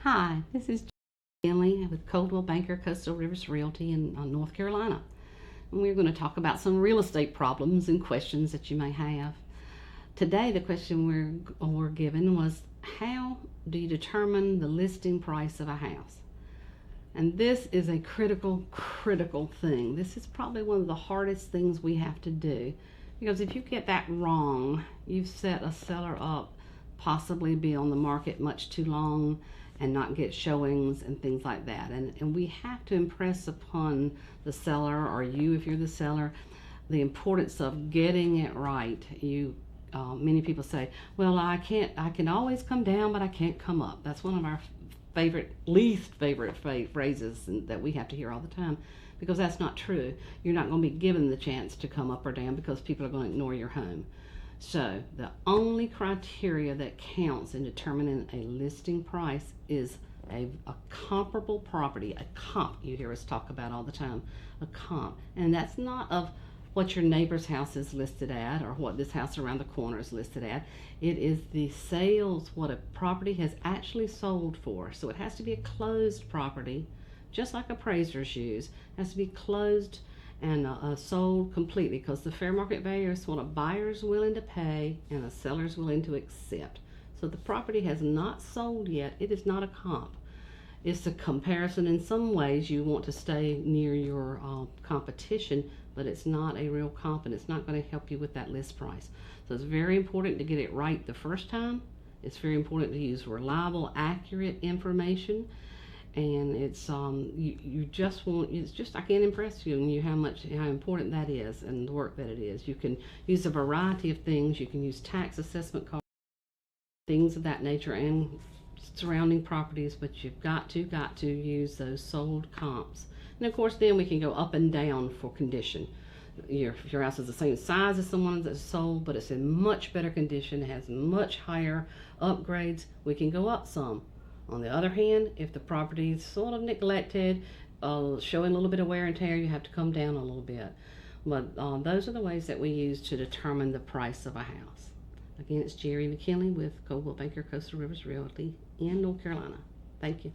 Hi, this is Stanley with Coldwell Banker Coastal Rivers Realty in North Carolina. And we're going to talk about some real estate problems and questions that you may have. Today, the question we're given was, how do you determine the listing price of a house? And this is a critical thing. This is probably one of the hardest things we have to do, because if you get that wrong, you've set a seller up possibly be on the market much too long and not get showings and things like that. And we have to impress upon the seller, or you if you're the seller, the importance of getting it right. Many people say, well, I can always come down, but I can't come up. That's one of our least favorite phrases that we have to hear all the time, because that's not true. You're not going to be given the chance to come up or down because people are going to ignore your home. So the only criteria that counts in determining a listing price is a comparable property, a comp. You hear us talk about all the time, a comp. And that's not of what your neighbor's house is listed at or what this house around the corner is listed at. It is the sales, what a property has actually sold for. So it has to be a closed property, just like appraisers use. It has to be closed and sold completely, because the fair market value is what a buyer's willing to pay and a seller's willing to accept. So the property has not sold yet. It is not a comp. It's a comparison. In some ways you want to stay near your competition, but it's not a real comp, and it's not going to help you with that list price. So it's very important to get it right the first time. It's very important to use reliable, accurate information. And it's you just want, it's just, I can't impress you and how important that is and the work that it is. You can use a variety of things. You can use tax assessment cards, things of that nature, and surrounding properties, but you've got to use those sold comps. And of course then we can go up and down for condition. If your house is the same size as someone that's sold, but it's in much better condition, has much higher upgrades, we can go up some. On the other hand, if the property is sort of neglected, showing a little bit of wear and tear, you have to come down a little bit. But those are the ways that we use to determine the price of a house. Again, it's Jerry McKinley with Coldwell Banker Coastal Rivers Realty in North Carolina. Thank you.